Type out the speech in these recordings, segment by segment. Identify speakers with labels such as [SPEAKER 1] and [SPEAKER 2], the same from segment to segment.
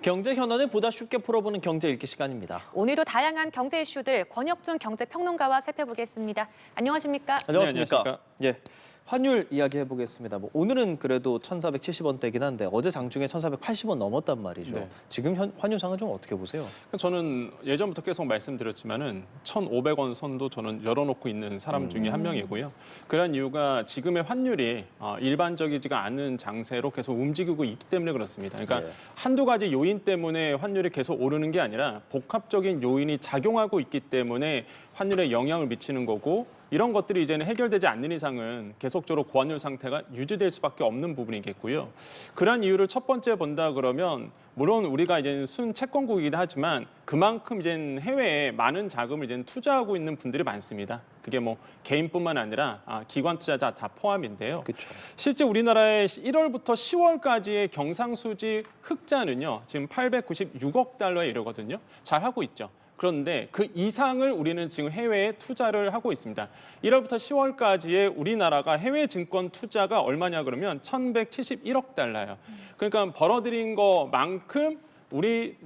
[SPEAKER 1] 경제 현안을 보다 쉽게 풀어보는 경제 읽기 시간입니다.
[SPEAKER 2] 오늘도 다양한 경제 이슈들 권혁준 경제평론가와 살펴보겠습니다. 안녕하십니까?
[SPEAKER 1] 안녕하십니까?
[SPEAKER 3] 네, 안녕하십니까?
[SPEAKER 1] 예, 환율 이야기 해보겠습니다. 오늘은 그래도 1,470원대긴 한데 어제 장중에 1,480원 넘었단 말이죠.
[SPEAKER 3] 네.
[SPEAKER 1] 지금 환율 상황 좀 어떻게 보세요?
[SPEAKER 3] 저는 예전부터 계속 말씀드렸지만은 1,500원 선도 저는 열어놓고 있는 사람 중에 한 명이고요. 그런 이유가 지금의 환율이 일반적이지가 않은 장세로 계속 움직이고 있기 때문에 그렇습니다. 그러니까
[SPEAKER 1] 네.
[SPEAKER 3] 한두 가지 요인 때문에 환율이 계속 오르는 게 아니라 복합적인 요인이 작용하고 있기 때문에 환율에 영향을 미치는 거고 이런 것들이 이제는 해결되지 않는 이상은 계속적으로 고환율 상태가 유지될 수밖에 없는 부분이겠고요. 그런 이유를 첫 번째 본다 그러면 물론 우리가 이제는 순 채권국이긴 하지만 그만큼 이제는 해외에 많은 자금을 이제는 투자하고 있는 분들이 많습니다. 그게 뭐 개인뿐만 아니라 기관 투자자 다 포함인데요.
[SPEAKER 1] 그렇죠.
[SPEAKER 3] 실제 우리나라의 1월부터 10월까지의 경상수지 흑자는요. 지금 896억 달러에 이르거든요. 잘 하고 있죠. 그런데 그 이상을 우리는 지금 해외에 투자를 하고 있습니다. 1월부터 10월까지의 우리나라가 해외 증권 투자가 얼마냐 그러면 1,171억 달러예요. 그러니까 벌어들인 것만큼 우리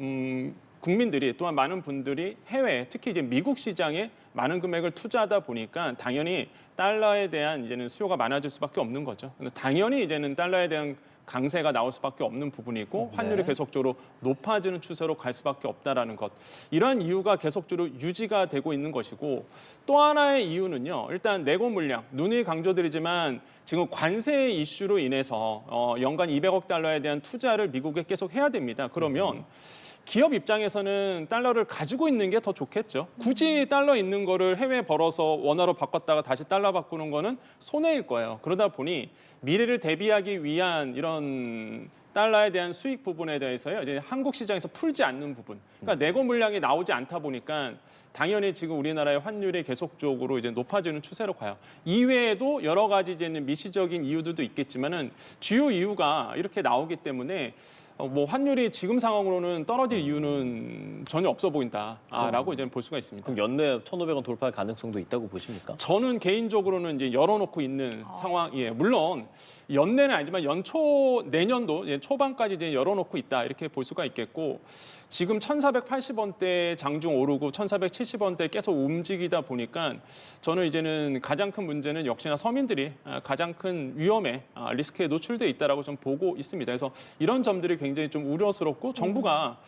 [SPEAKER 3] 국민들이 또한 많은 분들이 해외, 특히 이제 미국 시장에 많은 금액을 투자하다 보니까 당연히 달러에 대한 이제는 수요가 많아질 수밖에 없는 거죠. 그래서 당연히 이제는 달러에 대한 강세가 나올 수밖에 없는 부분이고 환율이 계속적으로 높아지는 추세로 갈 수밖에 없다라는 것. 이러한 이유가 계속적으로 유지가 되고 있는 것이고 또 하나의 이유는요. 일단 내고 물량, 누누이 강조드리지만 지금 관세 이슈로 인해서 연간 200억 달러에 대한 투자를 미국에 계속 해야 됩니다. 그러면 기업 입장에서는 달러를 가지고 있는 게 더 좋겠죠. 굳이 달러 있는 거를 해외에 벌어서 원화로 바꿨다가 다시 달러 바꾸는 거는 손해일 거예요. 그러다 보니 미래를 대비하기 위한 이런 달러에 대한 수익 부분에 대해서요. 이제 한국 시장에서 풀지 않는 부분. 그러니까 내고 물량이 나오지 않다 보니까 당연히 지금 우리나라의 환율이 계속적으로 이제 높아지는 추세로 가요. 이외에도 여러 가지 이제는 미시적인 이유들도 있겠지만은 주요 이유가 이렇게 나오기 때문에 뭐 환율이 지금 상황으로는 떨어질 이유는 전혀 없어 보인다라고 이제 볼 수가 있습니다.
[SPEAKER 1] 그럼 연내 1,500원 돌파할 가능성도 있다고 보십니까?
[SPEAKER 3] 저는 개인적으로는 이제 열어놓고 있는 상황이에요. 물론 연내는 아니지만 연초 내년도 초반까지 이제 열어놓고 있다 이렇게 볼 수가 있겠고 지금 1,480원대 장중 오르고 1,470원대 계속 움직이다 보니까 저는 이제는 가장 큰 문제는 역시나 서민들이 가장 큰 위험에 리스크에 노출돼 있다라고 좀 보고 있습니다. 그래서 이런 점들이 굉장히 좀 우려스럽고 정부가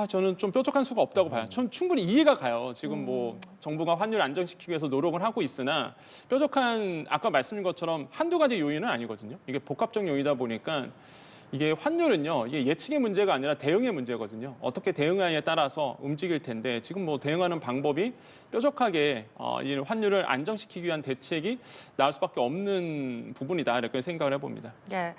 [SPEAKER 3] 저는 좀 뾰족한 수가 없다고 봐요. 전 충분히 이해가 가요. 지금 뭐 정부가 환율 안정시키기 위해서 노력을 하고 있으나 뾰족한 아까 말씀드린 것처럼 한두 가지 요인은 아니거든요. 이게 복합적 요인이다 보니까 이게 환율은요, 이게 예측의 문제가 아니라 대응의 문제거든요. 어떻게 대응하느냐에 따라서 움직일 텐데 지금 뭐 대응하는 방법이 뾰족하게 이 환율을 안정시키기 위한 대책이 나올 수밖에 없는 부분이다 이렇게 생각을 해봅니다.
[SPEAKER 2] 네.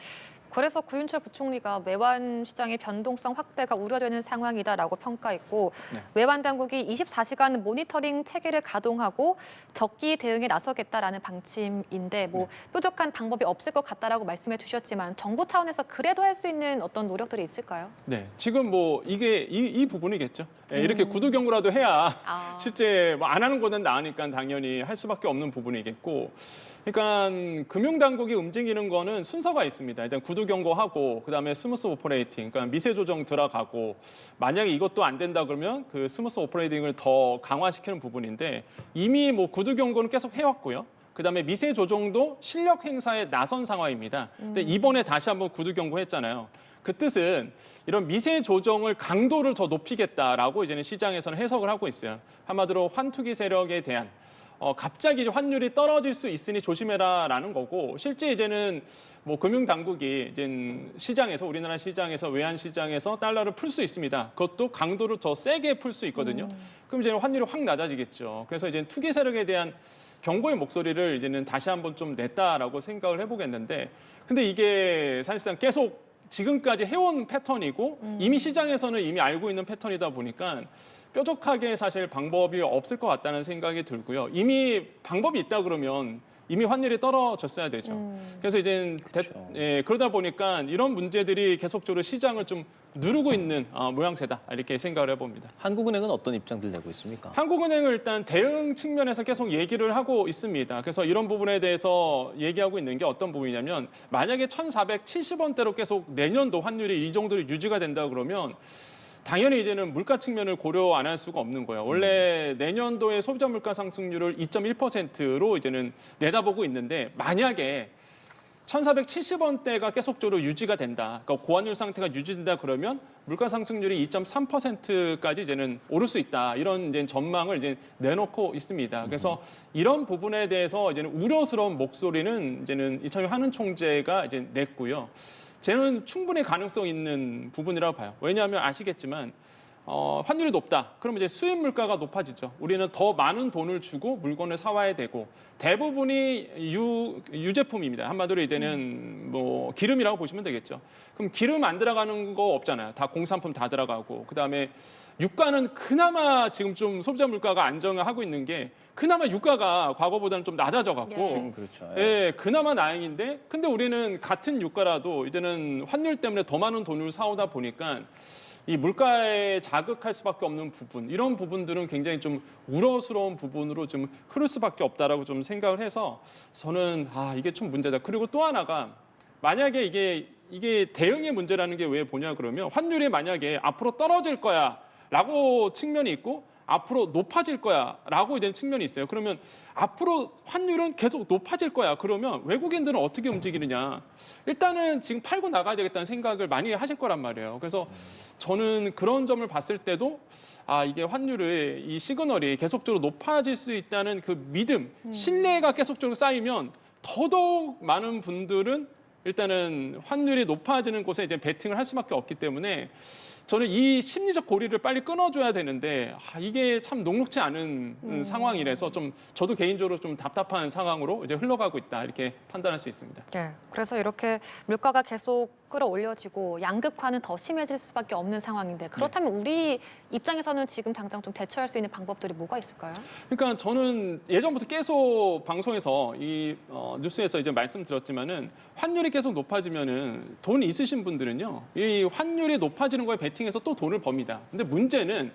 [SPEAKER 2] 그래서 구윤철 부총리가 외환 시장의 변동성 확대가 우려되는 상황이다라고 평가했고 외환 당국이 24시간 모니터링 체계를 가동하고 적기 대응에 나서겠다라는 방침인데 뭐 뾰족한 방법이 없을 것 같다라고 말씀해 주셨지만 정부 차원에서 그래도 할 수 있는 어떤 노력들이 있을까요?
[SPEAKER 3] 네, 지금 뭐 이게 이 부분이겠죠. 이렇게 구두 경고라도 해야 실제 뭐 안 하는 거는 나으니까 당연히 할 수밖에 없는 부분이겠고. 그러니까 금융당국이 움직이는 거는 순서가 있습니다. 일단 구두 경고하고 그다음에 스무스 오퍼레이팅, 그러니까 미세 조정 들어가고 만약에 이것도 안 된다 그러면 그 스무스 오퍼레이팅을 더 강화시키는 부분인데 이미 뭐 구두 경고는 계속 해왔고요. 그다음에 미세 조정도 실력 행사에 나선 상황입니다. 근데 이번에 다시 한번 구두 경고했잖아요. 그 뜻은 이런 미세 조정을 강도를 더 높이겠다라고 이제는 시장에서는 해석을 하고 있어요. 한마디로 환투기 세력에 대한 갑자기 환율이 떨어질 수 있으니 조심해라라는 거고 실제 이제는 뭐 금융당국이 이제 시장에서 우리나라 시장에서 외환 시장에서 달러를 풀 수 있습니다. 그것도 강도를 더 세게 풀 수 있거든요. 그럼 이제 환율이 확 낮아지겠죠. 그래서 이제 투기 세력에 대한 경고의 목소리를 이제는 다시 한번 좀 냈다라고 생각을 해보겠는데 근데 이게 사실상 계속 지금까지 해온 패턴이고 이미 시장에서는 이미 알고 있는 패턴이다 보니까 뾰족하게 사실 방법이 없을 것 같다는 생각이 들고요. 이미 방법이 있다 그러면 이미 환율이 떨어졌어야 되죠. 그래서 이제
[SPEAKER 1] 그렇죠.
[SPEAKER 3] 그러다 보니까 이런 문제들이 계속적으로 시장을 좀 누르고 있는 모양새다 이렇게 생각을 해봅니다.
[SPEAKER 1] 한국은행은 어떤 입장들 내고 있습니까?
[SPEAKER 3] 한국은행은 일단 대응 측면에서 계속 얘기를 하고 있습니다. 그래서 이런 부분에 대해서 얘기하고 있는 게 어떤 부분이냐면 만약에 1,470원대로 계속 내년도 환율이 이 정도로 유지가 된다 그러면 당연히 이제는 물가 측면을 고려 안 할 수가 없는 거예요. 원래 내년도에 소비자 물가 상승률을 2.1%로 이제는 내다보고 있는데 만약에 1,470원대가 계속적으로 유지가 된다. 그러니까 고환율 상태가 유지된다 그러면 물가 상승률이 2.3%까지 이제는 오를 수 있다. 이런 이제 전망을 이제 내놓고 있습니다. 그래서 이런 부분에 대해서 이제는 우려스러운 목소리는 이제는 이창용 한은 총재가 이제 냈고요. 저는 충분히 가능성 있는 부분이라고 봐요. 왜냐하면 아시겠지만 환율이 높다. 그러면 이제 수입 물가가 높아지죠. 우리는 더 많은 돈을 주고 물건을 사와야 되고 대부분이 유제품입니다. 한마디로 이제는 뭐 기름이라고 보시면 되겠죠. 그럼 기름 안 들어가는 거 없잖아요. 다 공산품 다 들어가고 그다음에 유가는 그나마 지금 좀 소비자 물가가 안정하고 있는 게 그나마 유가가 과거보다는 좀 낮아져 갖고
[SPEAKER 1] 지금 그렇죠.
[SPEAKER 3] 예, 그나마 다행인데 근데 우리는 같은 유가라도 이제는 환율 때문에 더 많은 돈을 사오다 보니까 이 물가에 자극할 수밖에 없는 부분 이런 부분들은 굉장히 좀 우려스러운 부분으로 좀 흐를 수밖에 없다라고 좀 생각을 해서 저는 이게 좀 문제다. 그리고 또 하나가 만약에 이게 대응의 문제라는 게 왜 뭐냐 그러면 환율이 만약에 앞으로 떨어질 거야라고 측면이 있고 앞으로 높아질 거야라고 이제 측면이 있어요. 그러면 앞으로 환율은 계속 높아질 거야. 그러면 외국인들은 어떻게 움직이느냐? 일단은 지금 팔고 나가야 되겠다는 생각을 많이 하실 거란 말이에요. 그래서 저는 그런 점을 봤을 때도 이게 환율의 이 시그널이 계속적으로 높아질 수 있다는 그 믿음, 신뢰가 계속적으로 쌓이면 더더욱 많은 분들은 일단은 환율이 높아지는 곳에 이제 베팅을 할 수밖에 없기 때문에 저는 이 심리적 고리를 빨리 끊어줘야 되는데 이게 참 녹록지 않은 상황이라서 좀 저도 개인적으로 좀 답답한 상황으로 이제 흘러가고 있다 이렇게 판단할 수 있습니다.
[SPEAKER 2] 네, 그래서 이렇게 물가가 계속 끌어올려지고 양극화는 더 심해질 수밖에 없는 상황인데 그렇다면 우리 입장에서는 지금 당장 좀 대처할 수 있는 방법들이 뭐가 있을까요?
[SPEAKER 3] 그러니까 저는 예전부터 계속 방송에서 이 뉴스에서 이제 말씀드렸지만은 환율이 계속 높아지면은 돈 있으신 분들은요 이 환율이 높아지는 거에 베팅해서 또 돈을 법니다. 근데 문제는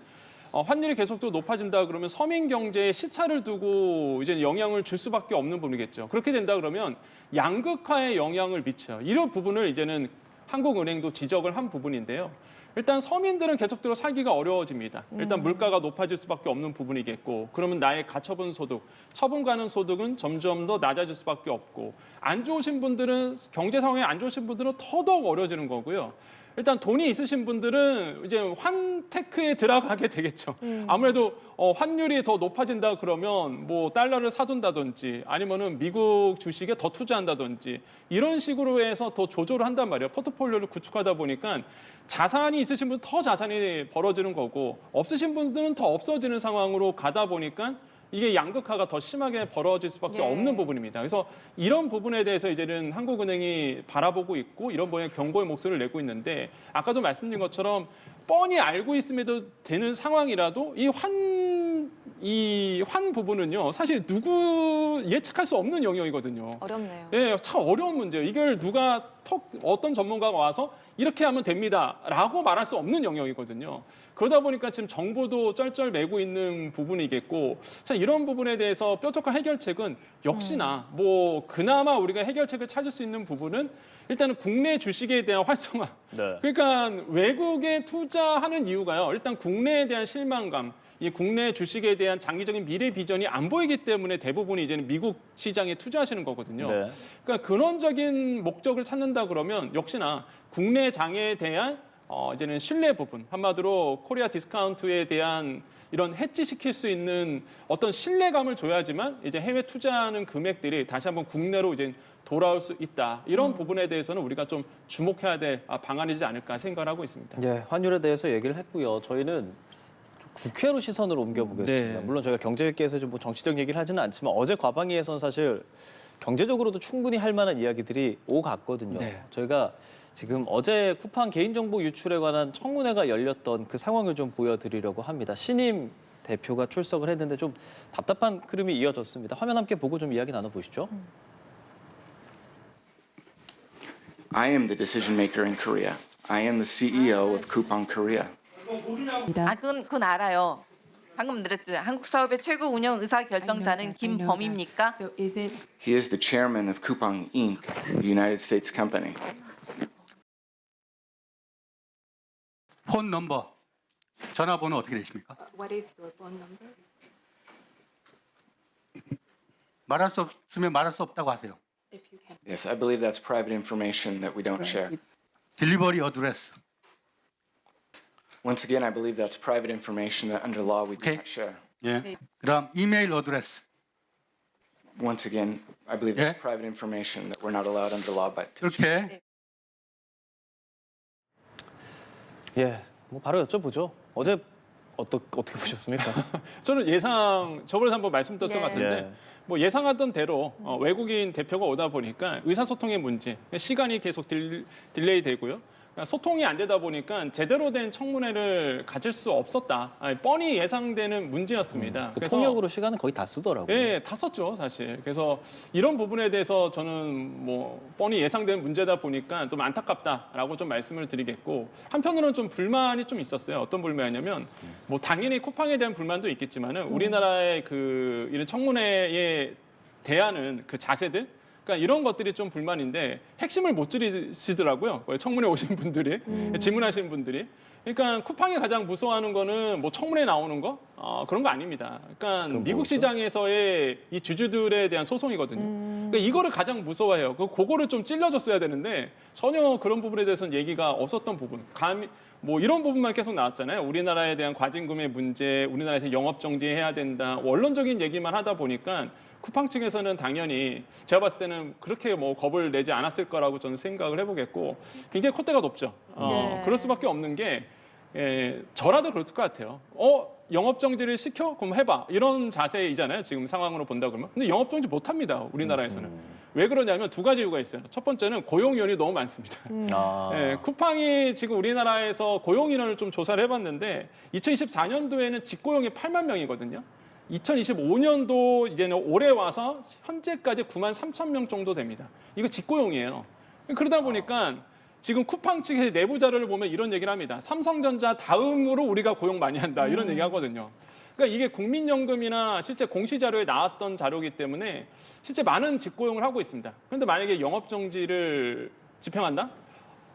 [SPEAKER 3] 환율이 계속 또 높아진다 그러면 서민 경제에 시차를 두고 이제 영향을 줄 수밖에 없는 부분이겠죠. 그렇게 된다 그러면 양극화에 영향을 미쳐요. 이런 부분을 이제는 한국은행도 지적을 한 부분인데요. 일단 서민들은 계속적으로 살기가 어려워집니다. 일단 물가가 높아질 수밖에 없는 부분이겠고 그러면 나의 가처분 소득, 처분 가능 소득은 점점 더 낮아질 수밖에 없고 안 좋으신 분들은 경제 상황이 안 좋으신 분들은 더더욱 어려워지는 거고요. 일단 돈이 있으신 분들은 이제 환테크에 들어가게 되겠죠. 아무래도 환율이 더 높아진다 그러면 뭐 달러를 사둔다든지 아니면은 미국 주식에 더 투자한다든지 이런 식으로 해서 더 조절을 한단 말이에요. 포트폴리오를 구축하다 보니까 자산이 있으신 분은 더 자산이 벌어지는 거고 없으신 분들은 더 없어지는 상황으로 가다 보니까 이게 양극화가 더 심하게 벌어질 수밖에 없는 부분입니다. 그래서 이런 부분에 대해서 이제는 한국은행이 바라보고 있고 이런 부분에 경고의 목소리를 내고 있는데 아까도 말씀드린 것처럼 뻔히 알고 있음에도 되는 상황이라도 이 환 부분은요 사실 누구 예측할 수 없는 영역이거든요.
[SPEAKER 2] 어렵네요.
[SPEAKER 3] 네, 참 어려운 문제예요. 이걸 누가 어떤 전문가가 와서 이렇게 하면 됩니다라고 말할 수 없는 영역이거든요. 그러다 보니까 지금 정부도 쩔쩔매고 있는 부분이겠고 자, 이런 부분에 대해서 뾰족한 해결책은 역시나 뭐 그나마 우리가 해결책을 찾을 수 있는 부분은 일단은 국내 주식에 대한 활성화.
[SPEAKER 1] 네.
[SPEAKER 3] 그러니까 외국에 투자하는 이유가요. 일단 국내에 대한 실망감. 이 국내 주식에 대한 장기적인 미래 비전이 안 보이기 때문에 대부분이 이제는 미국 시장에 투자하시는 거거든요.
[SPEAKER 1] 네.
[SPEAKER 3] 그러니까 근원적인 목적을 찾는다 그러면 역시나 국내 장에 대한 이제는 신뢰 부분, 한마디로 코리아 디스카운트에 대한 이런 해지시킬 수 있는 어떤 신뢰감을 줘야지만 이제 해외 투자하는 금액들이 다시 한번 국내로 이제 돌아올 수 있다. 이런 부분에 대해서는 우리가 좀 주목해야 될 방안이지 않을까 생각을 하고 있습니다.
[SPEAKER 1] 예, 환율에 대해서 얘기를 했고요. 저희는 좀 국회로 시선을 옮겨보겠습니다.
[SPEAKER 3] 네.
[SPEAKER 1] 물론 저희가 경제계에서 좀 뭐 정치적 얘기를 하지는 않지만 어제 과방위에서는 사실 경제적으로도 충분히 할 만한 이야기들이 오갔거든요.
[SPEAKER 3] 네.
[SPEAKER 1] 저희가 지금 어제 쿠팡 개인정보 유출에 관한 청문회가 열렸던 그 상황을 좀 보여드리려고 합니다. 신임 대표가 출석을 했는데 좀 답답한 흐름이 이어졌습니다. 화면 함께 보고 좀 이야기 나눠보시죠.
[SPEAKER 4] I am the decision maker in Korea. I am the CEO of Coupang Korea.
[SPEAKER 5] 그건 알아요. 방금 들었죠. 한국 사업의 최고 운영 의사 결정자는 김범입니까?
[SPEAKER 6] So is it
[SPEAKER 4] He is the chairman of Coupang Inc., the United States company.
[SPEAKER 7] 폰 넘버, 전화번호 어떻게 되십니까?
[SPEAKER 6] what is your phone number?
[SPEAKER 7] 말할 수 없으면 말할 수 없다고 하세요.
[SPEAKER 6] If you can.
[SPEAKER 4] Yes, I believe that's private information that we don't share.
[SPEAKER 7] 딜리버리 어드레스,
[SPEAKER 4] Once again, I believe that's private information that under law we do
[SPEAKER 7] Okay.
[SPEAKER 4] not share.
[SPEAKER 7] 예. 그다음 이메일 어드레스,
[SPEAKER 4] Once again, I believe
[SPEAKER 7] Yeah.
[SPEAKER 4] that's private information that we're not allowed under law by.
[SPEAKER 7] 이렇게
[SPEAKER 1] 예, 뭐 바로 여쭤보죠. 어제 어떻게 보셨습니까?
[SPEAKER 3] 저는 저번에 한번 말씀드렸던
[SPEAKER 2] 예.
[SPEAKER 3] 것 같은데
[SPEAKER 1] 예.
[SPEAKER 3] 뭐 예상하던 대로 외국인 대표가 오다 보니까 의사소통의 문제, 시간이 계속 딜레이 되고요. 소통이 안 되다 보니까 제대로 된 청문회를 가질 수 없었다. 뻔히 예상되는 문제였습니다.
[SPEAKER 1] 그 통역으로 시간은 거의 다 쓰더라고요.
[SPEAKER 3] 예, 다 썼죠, 사실. 그래서 이런 부분에 대해서 저는 뭐 뻔히 예상되는 문제다 보니까 좀 안타깝다라고 좀 말씀을 드리겠고, 한편으로는 좀 불만이 좀 있었어요. 어떤 불만이냐면 뭐 당연히 쿠팡에 대한 불만도 있겠지만은 우리나라의 그 이런 청문회에 대하는 그 자세들, 그러니까 이런 것들이 좀 불만인데 핵심을 못 들이시더라고요. 청문회 오신 분들이, 질문하시는 분들이. 그러니까 쿠팡이 가장 무서워하는 거는 뭐 청문회 나오는 거 그런 거 아닙니다. 그러니까 미국 시장에서의 이 주주들에 대한 소송이거든요. 그러니까 이거를 가장 무서워해요. 그거를 좀 찔러줬어야 되는데 전혀 그런 부분에 대해서는 얘기가 없었던 부분. 뭐 이런 부분만 계속 나왔잖아요. 우리나라에 대한 과징금의 문제, 우리나라에서 영업 정지해야 된다. 원론적인 얘기만 하다 보니까 쿠팡 측에서는 당연히 제가 봤을 때는 그렇게 뭐 겁을 내지 않았을 거라고 저는 생각을 해보겠고, 굉장히 콧대가 높죠.
[SPEAKER 2] 네.
[SPEAKER 3] 그럴 수밖에 없는 게 저라도 그랬을 것 같아요. 영업 정지를 시켜? 그럼 해봐. 이런 자세이잖아요. 지금 상황으로 본다 그러면. 근데 영업 정지 못 합니다. 우리나라에서는. 왜 그러냐면 두 가지 이유가 있어요. 첫 번째는 고용 인원이 너무 많습니다. 쿠팡이 지금 우리나라에서 고용 인원을 좀 조사를 해봤는데 2024년도에는 직고용이 8만 명이거든요. 2025년도 이제는 올해 와서 현재까지 9만 3천 명 정도 됩니다. 이거 직고용이에요. 그러다 보니까 지금 쿠팡 측의 내부 자료를 보면 이런 얘기를 합니다. 삼성전자 다음으로 우리가 고용 많이 한다. 이런 얘기 하거든요. 그러니까 이게 국민연금이나 실제 공시 자료에 나왔던 자료이기 때문에 실제 많은 직고용을 하고 있습니다. 그런데 만약에 영업정지를 집행한다?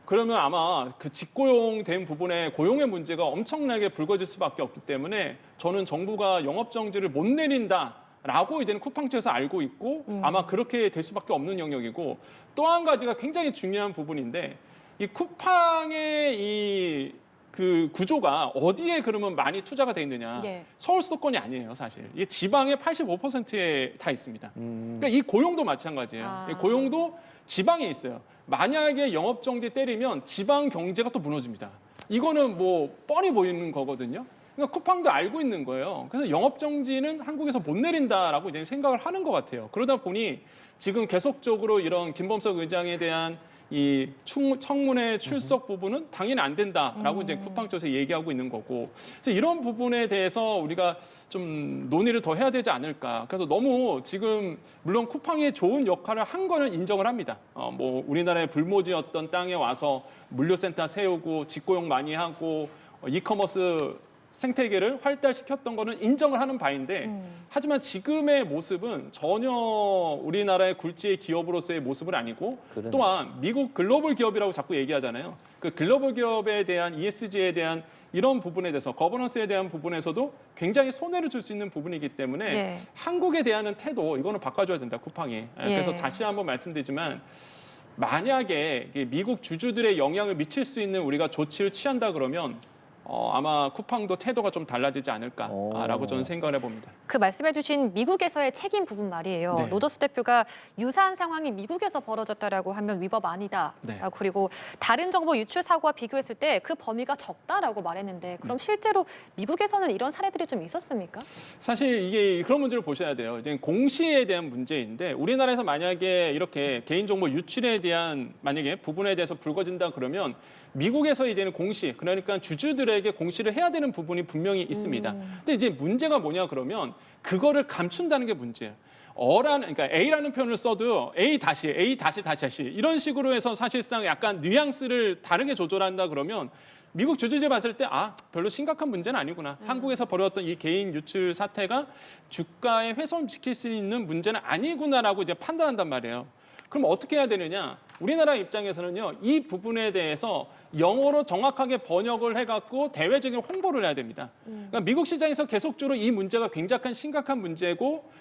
[SPEAKER 3] 그러면 아마 그 직고용된 부분에 고용의 문제가 엄청나게 불거질 수밖에 없기 때문에 저는 정부가 영업정지를 못 내린다라고 이제는 쿠팡 측에서 알고 있고 아마 그렇게 될 수밖에 없는 영역이고, 또 한 가지가 굉장히 중요한 부분인데 이 쿠팡의 그 구조가 어디에 그러면 많이 투자가 돼 있느냐.
[SPEAKER 2] 예.
[SPEAKER 3] 서울 수도권이 아니에요, 사실. 이게 지방의 85%에 다 있습니다. 그러니까 이 고용도 마찬가지예요. 이 고용도 지방에 있어요. 만약에 영업정지 때리면 지방 경제가 또 무너집니다. 이거는 뭐 뻔히 보이는 거거든요. 그러니까 쿠팡도 알고 있는 거예요. 그래서 영업정지는 한국에서 못 내린다라고 이제 생각을 하는 것 같아요. 그러다 보니 지금 계속적으로 이런 김범석 의장에 대한 이 청문회 출석 부분은 당연히 안 된다라고 이제 쿠팡 쪽에서 얘기하고 있는 거고, 그래서 이런 부분에 대해서 우리가 좀 논의를 더 해야 되지 않을까. 그래서 너무 지금 물론 쿠팡이 좋은 역할을 한 거는 인정을 합니다. 뭐 우리나라의 불모지였던 땅에 와서 물류센터 세우고 직고용 많이 하고 이커머스 생태계를 활달시켰던 거는 인정을 하는 바인데, 하지만 지금의 모습은 전혀 우리나라의 굴지의 기업으로서의 모습은 아니고,
[SPEAKER 1] 그러네.
[SPEAKER 3] 또한 미국 글로벌 기업이라고 자꾸 얘기하잖아요. 그 글로벌 기업에 대한 ESG에 대한 이런 부분에 대해서, 거버넌스에 대한 부분에서도 굉장히 손해를 줄 수 있는 부분이기 때문에
[SPEAKER 2] 예.
[SPEAKER 3] 한국에 대한 태도, 이거는 바꿔줘야 된다, 쿠팡이. 그래서 다시 한번 말씀드리지만 만약에 미국 주주들의 영향을 미칠 수 있는 우리가 조치를 취한다 그러면 아마 쿠팡도 태도가 좀 달라지지 않을까라고 저는 생각을 해봅니다.
[SPEAKER 2] 그 말씀해주신 미국에서의 책임 부분 말이에요.
[SPEAKER 3] 네.
[SPEAKER 2] 로저스 대표가 유사한 상황이 미국에서 벌어졌다라고 하면 위법 아니다.
[SPEAKER 3] 네.
[SPEAKER 2] 그리고 다른 정보 유출 사고와 비교했을 때 그 범위가 적다라고 말했는데, 그럼 실제로 미국에서는 이런 사례들이 좀 있었습니까?
[SPEAKER 3] 사실 이게 그런 문제를 보셔야 돼요. 이제 공시에 대한 문제인데, 우리나라에서 만약에 이렇게 개인정보 유출에 대한 만약에 부분에 대해서 불거진다 그러면 미국에서 이제는 공시, 그러니까 주주들에게 공시를 해야 되는 부분이 분명히 있습니다. 근데 이제 문제가 뭐냐 그러면 그거를 감춘다는 게 문제예요. 그러니까 A라는 표현을 써도 A 다시 이런 식으로 해서 사실상 약간 뉘앙스를 다르게 조절한다 그러면 미국 주주들 봤을 때 별로 심각한 문제는 아니구나. 한국에서 벌어졌던 이 개인 유출 사태가 주가에 훼손시킬 수 있는 문제는 아니구나라고 이제 판단한단 말이에요. 그럼 어떻게 해야 되느냐? 우리나라 입장에서는요, 이 부분에 대해서 영어로 정확하게 번역을 해갖고 대외적인 홍보를 해야 됩니다. 그러니까 미국 시장에서 계속적으로 이 문제가 굉장히 심각한 문제고,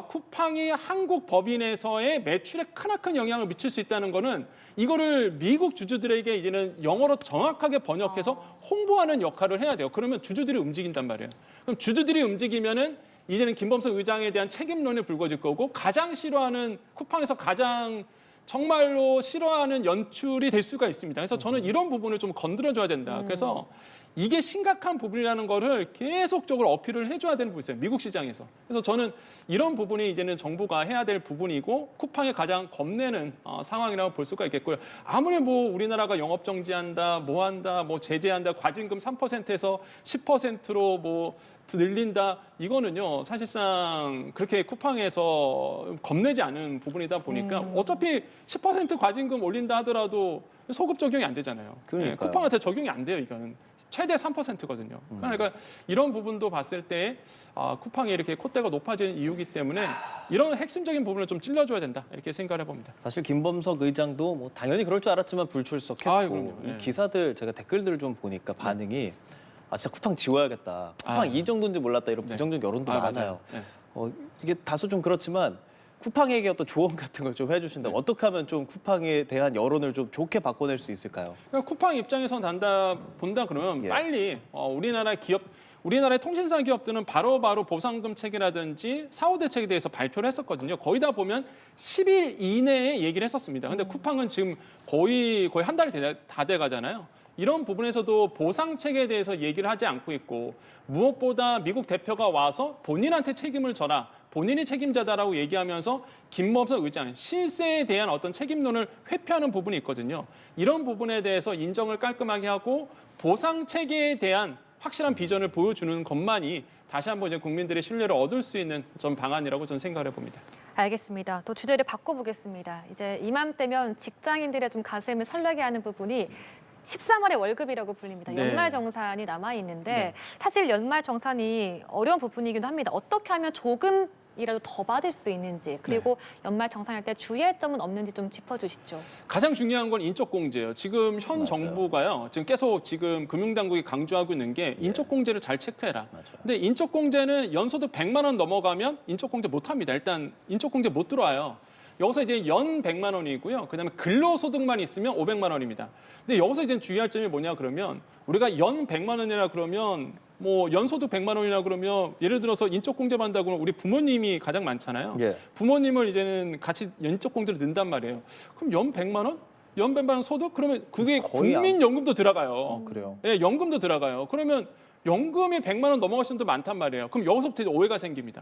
[SPEAKER 3] 쿠팡이 한국 법인에서의 매출에 크나큰 영향을 미칠 수 있다는 거는 이거를 미국 주주들에게 이제는 영어로 정확하게 번역해서 홍보하는 역할을 해야 돼요. 그러면 주주들이 움직인단 말이에요. 그럼 주주들이 움직이면은 이제는 김범석 의장에 대한 책임론이 불거질 거고, 가장 싫어하는 쿠팡에서 가장 정말로 싫어하는 연출이 될 수가 있습니다. 그래서 저는 이런 부분을 좀 건드려줘야 된다. 그래서 이게 심각한 부분이라는 거를 계속적으로 어필을 해줘야 되는 부분이 있어요. 미국 시장에서. 그래서 저는 이런 부분이 이제는 정부가 해야 될 부분이고 쿠팡에 가장 겁내는 상황이라고 볼 수가 있겠고요. 아무리 뭐 우리나라가 영업 정지한다, 뭐 한다, 뭐 제재한다, 과징금 3%에서 10%로 뭐 늘린다. 이거는요, 사실상 그렇게 쿠팡에서 겁내지 않은 부분이다 보니까 어차피 10% 과징금 올린다 하더라도 소급 적용이 안 되잖아요.
[SPEAKER 1] 그러니까요.
[SPEAKER 3] 쿠팡한테 적용이 안 돼요, 이거는. 최대 3%거든요. 그러니까 이런 부분도 봤을 때 쿠팡이 이렇게 콧대가 높아지는 이유이기 때문에 이런 핵심적인 부분을 좀 찔러줘야 된다. 이렇게 생각을 해봅니다.
[SPEAKER 1] 사실 김범석 의장도 뭐 당연히 그럴 줄 알았지만 불출석했고
[SPEAKER 3] 그럼요. 예.
[SPEAKER 1] 이 기사들 제가 댓글들을 좀 보니까 반응이 진짜 쿠팡 지워야겠다. 쿠팡 이 정도인지 몰랐다 이런 부정적 여론도 많아요.
[SPEAKER 3] 네.
[SPEAKER 1] 이게 다소 좀 그렇지만 쿠팡에게 어떤 조언 같은 걸 좀 해주신다면 어떻게 하면 좀 쿠팡에 대한 여론을 좀 좋게 바꿔낼 수 있을까요?
[SPEAKER 3] 그러니까 쿠팡 입장에서 본다 그러면
[SPEAKER 1] 예.
[SPEAKER 3] 빨리 우리나라의 통신사 기업들은 바로바로 보상금 체계라든지 사후 대책에 대해서 발표를 했었거든요. 거의 다 보면 10일 이내에 얘기를 했었습니다. 근데 쿠팡은 지금 거의 한 달 다 돼 가잖아요. 이런 부분에서도 보상 체계에 대해서 얘기를 하지 않고 있고, 무엇보다 미국 대표가 와서 본인한테 책임을 져라, 본인이 책임자다라고 얘기하면서 김범석 의장 실세에 대한 어떤 책임론을 회피하는 부분이 있거든요. 이런 부분에 대해서 인정을 깔끔하게 하고 보상 체계에 대한 확실한 비전을 보여주는 것만이 다시 한번 이제 국민들의 신뢰를 얻을 수 있는 전 방안이라고 저는 생각을 해봅니다.
[SPEAKER 2] 알겠습니다. 또 주제를 바꿔보겠습니다. 이제 이맘때면 직장인들의 좀 가슴을 설레게 하는 부분이 13월의 월급이라고 불립니다.
[SPEAKER 3] 네.
[SPEAKER 2] 연말정산이 남아있는데
[SPEAKER 3] 네.
[SPEAKER 2] 사실 연말정산이 어려운 부분이기도 합니다. 어떻게 하면 조금이라도 더 받을 수 있는지, 그리고 연말정산할 때 주의할 점은 없는지 좀 짚어주시죠.
[SPEAKER 3] 가장 중요한 건 인적 공제예요. 지금 현
[SPEAKER 1] 맞아요.
[SPEAKER 3] 정부가요. 지금 계속 금융당국이 강조하고 있는 게 인적 공제를 잘 체크해라.
[SPEAKER 1] 맞아요.
[SPEAKER 3] 근데 인적 공제는 연소득 100만 원 넘어가면 인적 공제 못 합니다. 일단 인적 공제 못 들어와요. 여기서 이제 연 100만 원이고요. 그다음에 근로소득만 있으면 500만 원입니다. 근데 여기서 이제 주의할 점이 뭐냐 그러면 우리가 연 100만 원이라 그러면 뭐 연소득 100만 원이라 그러면 예를 들어서 인적 공제 받는다고 그러면 우리 부모님이 가장 많잖아요.
[SPEAKER 1] 예.
[SPEAKER 3] 부모님을 이제는 같이 인적 공제를 넣는단 말이에요. 그럼 연 100만 원? 연 100만 원 소득? 그러면 그게
[SPEAKER 1] 거의
[SPEAKER 3] 국민연금도 들어가요.
[SPEAKER 1] 그래요?
[SPEAKER 3] 예, 연금도 들어가요. 그러면 연금이 100만 원 넘어가시는 분도 많단 말이에요. 그럼 여기서부터 이제 오해가 생깁니다.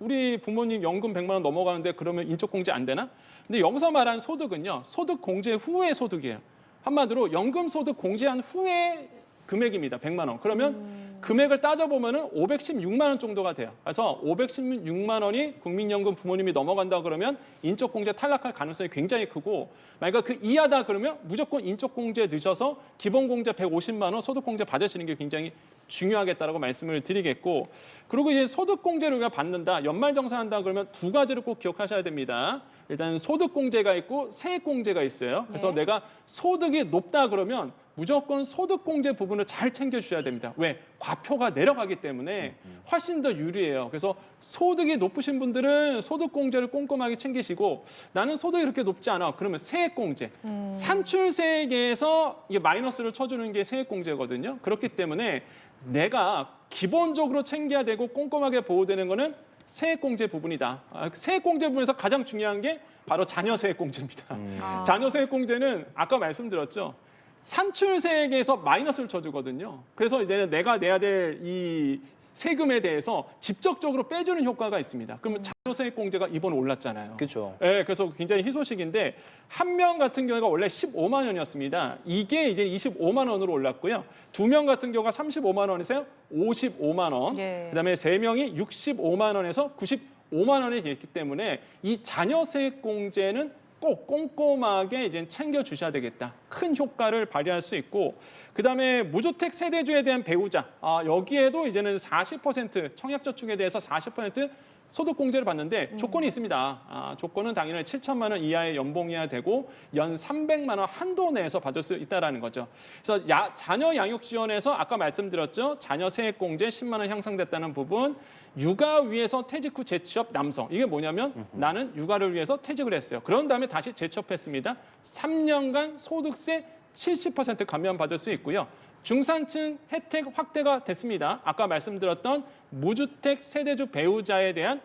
[SPEAKER 3] 우리 부모님 연금 100만 원 넘어가는데 그러면 인적 공제 안 되나? 근데 여기서 말한 소득은요, 소득 공제 후의 소득이에요. 한마디로 연금 소득 공제한 후의 금액입니다. 100만 원. 그러면 금액을 따져보면은 516만 원 정도가 돼요. 그래서 516만 원이 국민연금 부모님이 넘어간다 그러면 인적 공제 탈락할 가능성이 굉장히 크고, 만약 그 이하다 그러면 무조건 인적 공제 늦어서 기본 공제 150만 원, 소득 공제 받으시는 게 굉장히 중요하겠다라고 말씀을 드리겠고, 그리고 이제 소득 공제를 우리가 받는다, 연말 정산한다 그러면 두 가지를 꼭 기억하셔야 됩니다. 일단 소득 공제가 있고 세액 공제가 있어요. 그래서
[SPEAKER 2] 네.
[SPEAKER 3] 내가 소득이 높다 그러면 무조건 소득 공제 부분을 잘 챙겨주셔야 됩니다. 왜? 과표가 내려가기 때문에 훨씬 더 유리해요. 그래서 소득이 높으신 분들은 소득 공제를 꼼꼼하게 챙기시고, 나는 소득이 그렇게 높지 않아. 그러면 세액 공제. 산출세액에서 이게 마이너스를 쳐주는 게 세액 공제거든요. 그렇기 때문에 내가 기본적으로 챙겨야 되고 꼼꼼하게 보호되는 거는 세액공제 부분이다. 세액공제 부분에서 가장 중요한 게 바로 자녀세액공제입니다. 자녀세액공제는 아까 말씀드렸죠. 산출세액에서 마이너스를 쳐주거든요. 그래서 이제는 내가 내야 될 이 세금에 대해서 직접적으로 빼주는 효과가 있습니다. 그러면 자녀세액공제가 이번에 올랐잖아요.
[SPEAKER 1] 그렇죠.
[SPEAKER 3] 네, 그래서 굉장히 희소식인데 한 명 같은 경우가 원래 15만 원이었습니다. 이게 이제 25만 원으로 올랐고요. 2명 같은 경우가 35만 원에서 55만 원,
[SPEAKER 2] 예.
[SPEAKER 3] 그다음에 3명이 65만 원에서 95만 원이 됐기 때문에 이 자녀세액공제는 꼭 꼼꼼하게 이제 챙겨 주셔야 되겠다. 큰 효과를 발휘할 수 있고, 그다음에 무주택 세대주에 대한 배우자, 여기에도 이제는 40% 청약저축에 대해서 40% 소득공제를 받는데 조건이 있습니다. 조건은 당연히 7천만 원 이하의 연봉이어야 되고 연 300만 원 한도 내에서 받을 수 있다라는 거죠. 그래서 자녀 양육 지원에서 아까 말씀드렸죠. 자녀 세액공제 10만 원 향상됐다는 부분, 육아 위해서 퇴직 후 재취업 남성. 이게 뭐냐면 나는 육아를 위해서 퇴직을 했어요. 그런 다음에 다시 재취업했습니다. 3년간 소득세 70% 감면받을 수 있고요. 중산층 혜택 확대가 됐습니다. 아까 말씀드렸던 무주택 세대주 배우자에 대한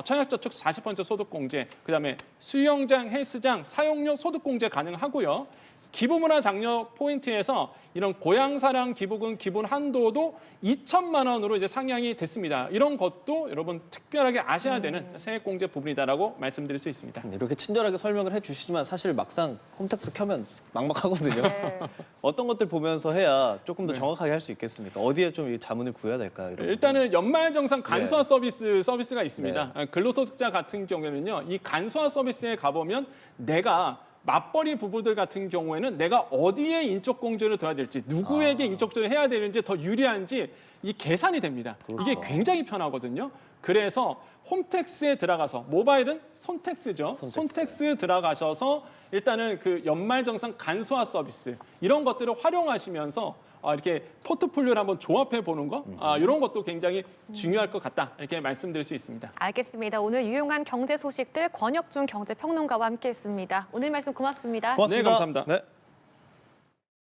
[SPEAKER 3] 청약저축 40% 소득공제, 그다음에 수영장, 헬스장 사용료 소득공제 가능하고요. 기부문화 장려 포인트에서 이런 고향사랑 기부금 기본 한도도 2천만 원으로 이제 상향이 됐습니다. 이런 것도 여러분 특별하게 아셔야 되는 세액공제 부분이다라고 말씀드릴 수 있습니다.
[SPEAKER 1] 이렇게 친절하게 설명을 해주시지만 사실 막상 홈택스 켜면 막막하거든요.
[SPEAKER 2] 네.
[SPEAKER 1] 어떤 것들 보면서 해야 조금 더 정확하게 할 수 있겠습니까? 어디에 좀 이 자문을 구해야 될까요? 이런
[SPEAKER 3] 일단은 연말정산 간소화
[SPEAKER 1] 네.
[SPEAKER 3] 서비스가 있습니다. 근로소득자 같은 경우에는요, 이 간소화 서비스에 가보면 내가 맞벌이 부부들 같은 경우에는 내가 어디에 인적공제를 둬야 될지, 누구에게 인적공제를 해야 되는지 더 유리한지 이 계산이 됩니다. 이게 굉장히 편하거든요. 그래서 홈택스에 들어가서, 모바일은 손택스죠. 손택스 들어가셔서 일단은 그 연말정산 간소화 서비스 이런 것들을 활용하시면서 이렇게 포트폴리오를 한번 조합해 보는 거, 이런 것도 굉장히 중요할 것 같다, 이렇게 말씀드릴 수 있습니다.
[SPEAKER 2] 알겠습니다. 오늘 유용한 경제 소식들 권혁준 경제평론가와 함께했습니다. 오늘 말씀 고맙습니다.
[SPEAKER 1] 고맙습니다.
[SPEAKER 3] 네, 감사합니다.
[SPEAKER 1] 네.